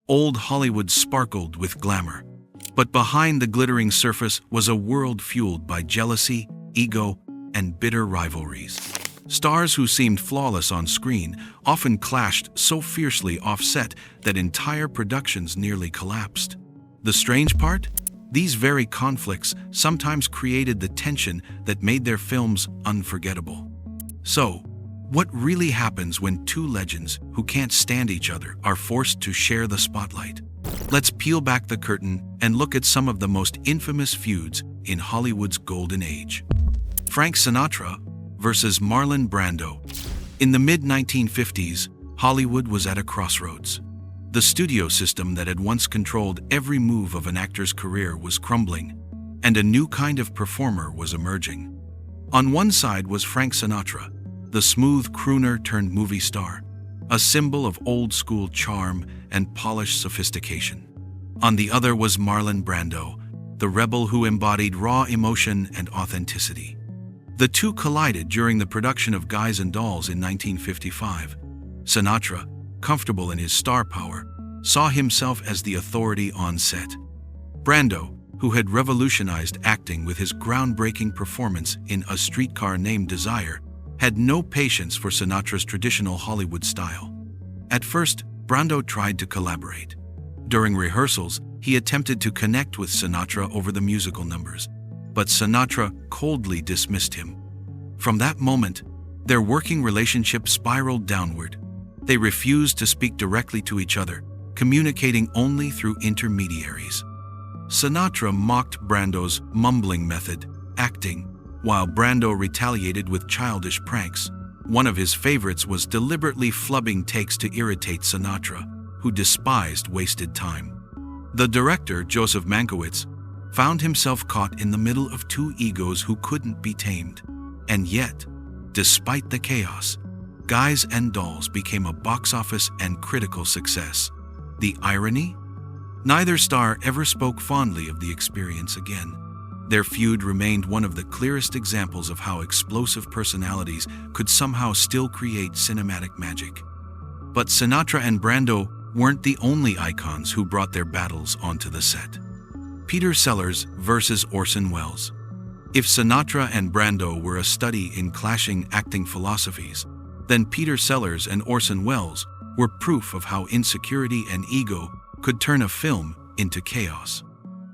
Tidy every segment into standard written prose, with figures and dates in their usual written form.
Old Hollywood sparkled with glamour. But behind the glittering surface was a world fueled by jealousy, ego, and bitter rivalries. Stars who seemed flawless on screen often clashed so fiercely off-set that entire productions nearly collapsed. The strange part? These very conflicts sometimes created the tension that made their films unforgettable. So, what really happens when two legends who can't stand each other are forced to share the spotlight? Let's peel back the curtain and look at some of the most infamous feuds in Hollywood's golden age. Frank Sinatra versus Marlon Brando. In the mid-1950s, Hollywood was at a crossroads. The studio system that had once controlled every move of an actor's career was crumbling, and a new kind of performer was emerging. On one side was Frank Sinatra, the smooth crooner turned movie star, a symbol of old-school charm and polished sophistication. On the other was Marlon Brando, the rebel who embodied raw emotion and authenticity. The two collided during the production of Guys and Dolls in 1955. Sinatra, comfortable in his star power, saw himself as the authority on set. Brando, who had revolutionized acting with his groundbreaking performance in A Streetcar Named Desire, had no patience for Sinatra's traditional Hollywood style. At first, Brando tried to collaborate. During rehearsals, he attempted to connect with Sinatra over the musical numbers, but Sinatra coldly dismissed him. From that moment, their working relationship spiraled downward. They refused to speak directly to each other, communicating only through intermediaries. Sinatra mocked Brando's mumbling method, acting, while Brando retaliated with childish pranks. One of his favorites was deliberately flubbing takes to irritate Sinatra, who despised wasted time. The director, Joseph Mankiewicz, found himself caught in the middle of two egos who couldn't be tamed. And yet, despite the chaos, Guys and Dolls became a box office and critical success. The irony? Neither star ever spoke fondly of the experience again. Their feud remained one of the clearest examples of how explosive personalities could somehow still create cinematic magic. But Sinatra and Brando weren't the only icons who brought their battles onto the set. Peter Sellers versus Orson Welles. If Sinatra and Brando were a study in clashing acting philosophies, then Peter Sellers and Orson Welles were proof of how insecurity and ego could turn a film into chaos.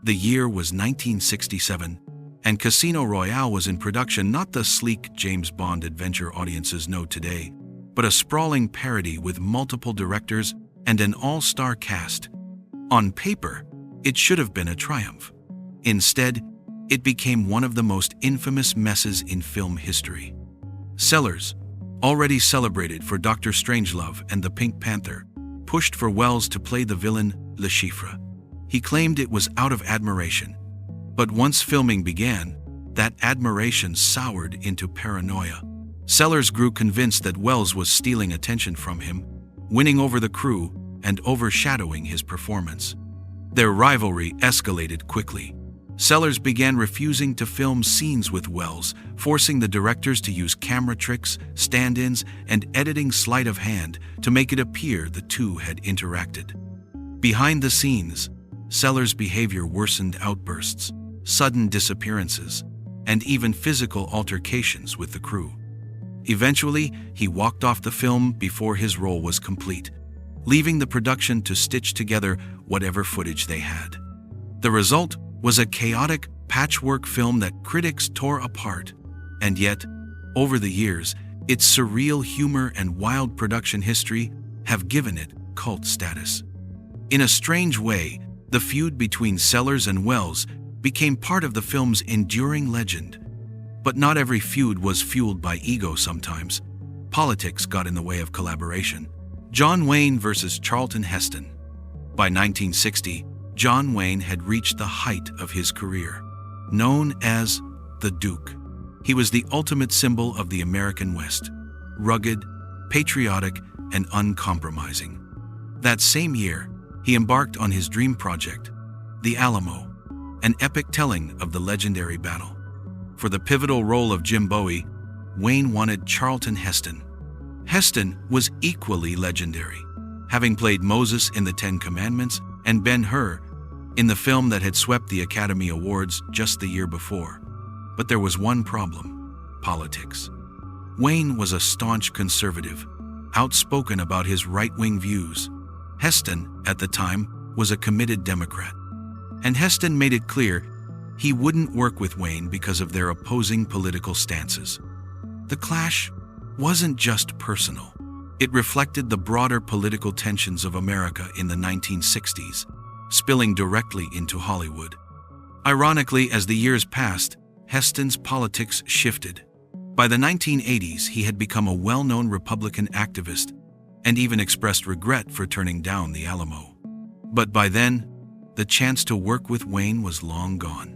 The year was 1967, and Casino Royale was in production, not the sleek James Bond adventure audiences know today, but a sprawling parody with multiple directors and an all-star cast. On paper, it should have been a triumph. Instead, it became one of the most infamous messes in film history. Sellers, already celebrated for Dr. Strangelove and the Pink Panther, pushed for Welles to play the villain Le Chiffre. He claimed it was out of admiration. But once filming began, that admiration soured into paranoia. Sellers grew convinced that Welles was stealing attention from him, winning over the crew and overshadowing his performance. Their rivalry escalated quickly. Sellers began refusing to film scenes with Welles, forcing the directors to use camera tricks, stand-ins, and editing sleight of hand to make it appear the two had interacted. Behind the scenes, Sellers' behavior worsened: outbursts, sudden disappearances, and even physical altercations with the crew. Eventually, he walked off the film before his role was complete, leaving the production to stitch together whatever footage they had. The result was a chaotic patchwork film that critics tore apart, and yet, over the years, its surreal humor and wild production history have given it cult status. In a strange way, the feud between Sellers and Welles became part of the film's enduring legend. But not every feud was fueled by ego. Sometimes politics got in the way of collaboration. John Wayne versus Charlton Heston. By 1960, John Wayne had reached the height of his career. Known as the Duke, he was the ultimate symbol of the American West, rugged, patriotic, and uncompromising. That same year, he embarked on his dream project, The Alamo, an epic telling of the legendary battle. For the pivotal role of Jim Bowie, Wayne wanted Charlton Heston. Heston was equally legendary, having played Moses in the Ten Commandments and Ben-Hur in the film that had swept the Academy Awards just the year before. But there was one problem: politics. Wayne was a staunch conservative, outspoken about his right-wing views. Heston, at the time, was a committed Democrat. And Heston made it clear he wouldn't work with Wayne because of their opposing political stances. The clash wasn't just personal. It reflected the broader political tensions of America in the 1960s, spilling directly into Hollywood. Ironically, as the years passed, Heston's politics shifted. By the 1980s, he had become a well-known Republican activist and even expressed regret for turning down the Alamo. But by then, the chance to work with Wayne was long gone.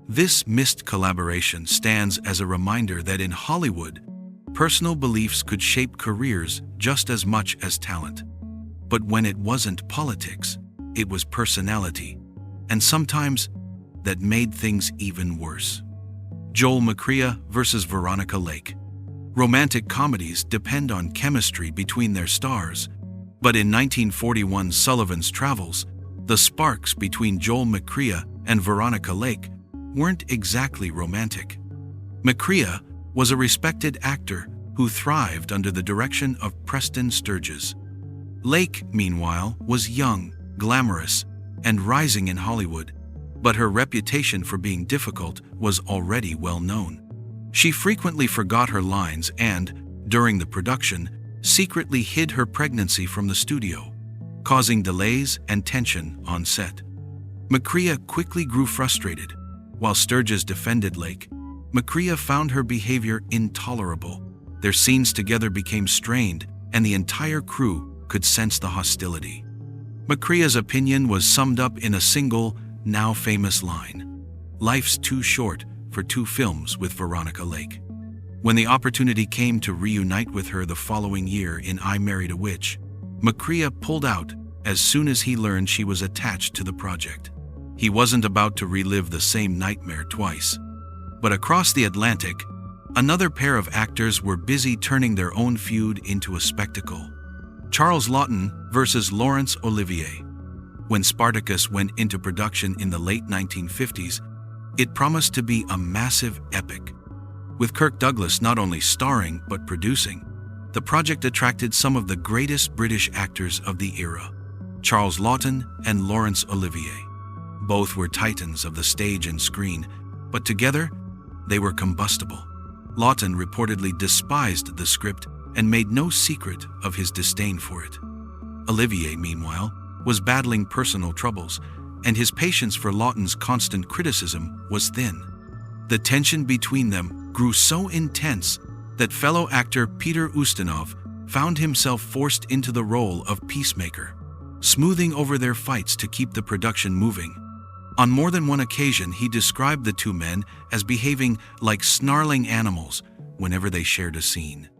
This missed collaboration stands as a reminder that in Hollywood, personal beliefs could shape careers just as much as talent. But when it wasn't politics, it was personality, and sometimes that made things even worse. Joel McCrea versus Veronica Lake. Romantic comedies depend on chemistry between their stars, but in 1941's Sullivan's Travels, the sparks between Joel McCrea and Veronica Lake weren't exactly romantic. McCrea was a respected actor who thrived under the direction of Preston Sturges. Lake, meanwhile, was young, glamorous, and rising in Hollywood, but her reputation for being difficult was already well known. She frequently forgot her lines and, during the production, secretly hid her pregnancy from the studio, causing delays and tension on set. McCrea quickly grew frustrated. While Sturges defended Lake, McCrea found her behavior intolerable. Their scenes together became strained, and the entire crew could sense the hostility. McCrea's opinion was summed up in a single, now famous line: "Life's too short for two films with Veronica Lake." When the opportunity came to reunite with her the following year in I Married a Witch, McCrea pulled out as soon as he learned she was attached to the project. He wasn't about to relive the same nightmare twice. But across the Atlantic, another pair of actors were busy turning their own feud into a spectacle. Charles Laughton versus Laurence Olivier. When Spartacus went into production in the late 1950s, it promised to be a massive epic. With Kirk Douglas not only starring but producing, the project attracted some of the greatest British actors of the era: Charles Laughton and Laurence Olivier. Both were titans of the stage and screen, but together, they were combustible. Laughton reportedly despised the script and made no secret of his disdain for it. Olivier, meanwhile, was battling personal troubles, and his patience for Laughton's constant criticism was thin. The tension between them grew so intense that fellow actor Peter Ustinov found himself forced into the role of peacemaker, smoothing over their fights to keep the production moving. On more than one occasion, he described the two men as behaving like snarling animals whenever they shared a scene.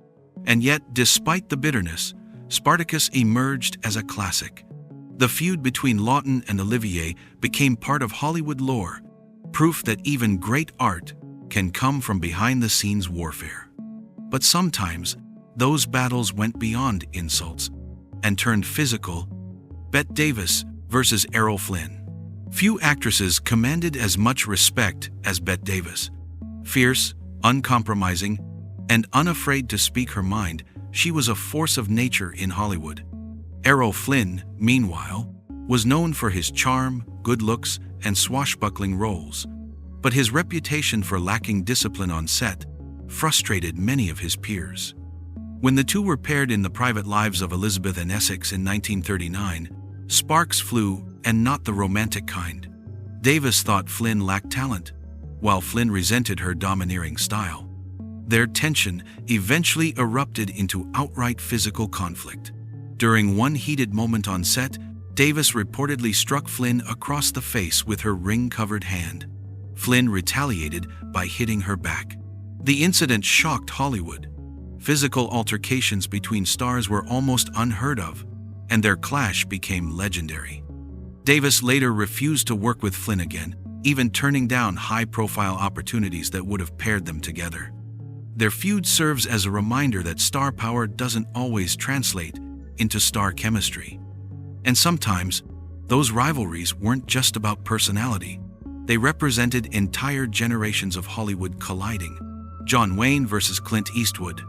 And yet, despite the bitterness, Spartacus emerged as a classic. The feud between Laughton and Olivier became part of Hollywood lore, proof that even great art can come from behind-the-scenes warfare. But sometimes, those battles went beyond insults and turned physical. Bette Davis versus Errol Flynn. Few actresses commanded as much respect as Bette Davis. Fierce, uncompromising, and unafraid to speak her mind, she was a force of nature in Hollywood. Errol Flynn, meanwhile, was known for his charm, good looks, and swashbuckling roles, but his reputation for lacking discipline on set frustrated many of his peers. When the two were paired in The Private Lives of Elizabeth and Essex in 1939, sparks flew, and not the romantic kind. Davis thought Flynn lacked talent, while Flynn resented her domineering style. Their tension eventually erupted into outright physical conflict. During one heated moment on set, Davis reportedly struck Flynn across the face with her ring-covered hand. Flynn retaliated by hitting her back. The incident shocked Hollywood. Physical altercations between stars were almost unheard of, and their clash became legendary. Davis later refused to work with Flynn again, even turning down high-profile opportunities that would have paired them together. Their feud serves as a reminder that star power doesn't always translate into star chemistry. And sometimes, those rivalries weren't just about personality. They represented entire generations of Hollywood colliding. John Wayne versus Clint Eastwood.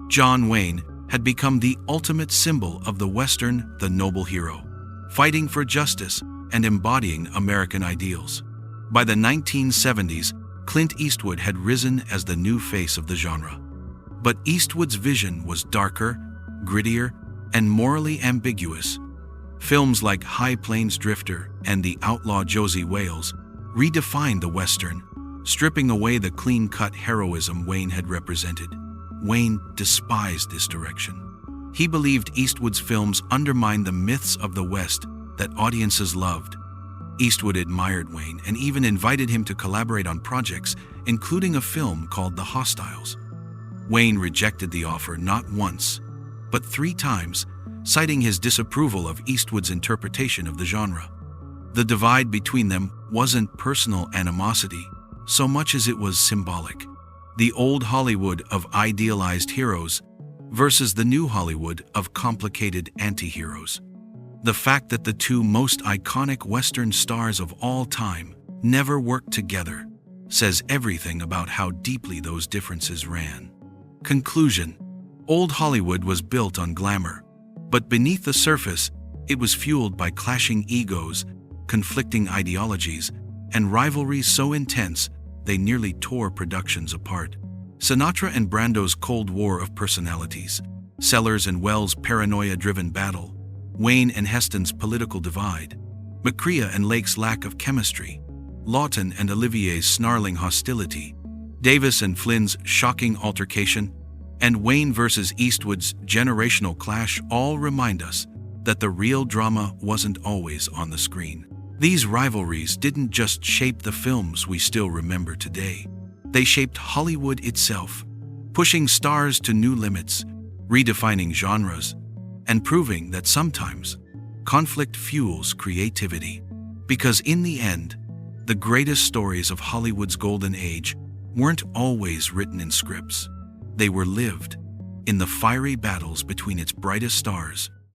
John Wayne had become the ultimate symbol of the Western, the noble hero, fighting for justice and embodying American ideals. By the 1970s, Clint Eastwood had risen as the new face of the genre. But Eastwood's vision was darker, grittier, and morally ambiguous. Films like High Plains Drifter and The Outlaw Josey Wales redefined the Western, stripping away the clean-cut heroism Wayne had represented. Wayne despised this direction. He believed Eastwood's films undermined the myths of the West that audiences loved. Eastwood admired Wayne and even invited him to collaborate on projects, including a film called The Hostiles. Wayne rejected the offer not once, but 3 times, citing his disapproval of Eastwood's interpretation of the genre. The divide between them wasn't personal animosity, so much as it was symbolic. The old Hollywood of idealized heroes versus the new Hollywood of complicated anti-heroes. The fact that the 2 most iconic Western stars of all time never worked together says everything about how deeply those differences ran. Conclusion: old Hollywood was built on glamour, but beneath the surface, it was fueled by clashing egos, conflicting ideologies, and rivalries so intense they nearly tore productions apart. Sinatra and Brando's Cold War of personalities, Sellers and Wells' paranoia-driven battle, Wayne and Heston's political divide, McCrea and Lake's lack of chemistry, Lawton and Olivier's snarling hostility, Davis and Flynn's shocking altercation, and Wayne versus Eastwood's generational clash all remind us that the real drama wasn't always on the screen. These rivalries didn't just shape the films we still remember today. They shaped Hollywood itself, pushing stars to new limits, redefining genres, and proving that sometimes conflict fuels creativity. Because in the end, the greatest stories of Hollywood's golden age weren't always written in scripts. They were lived in the fiery battles between its brightest stars.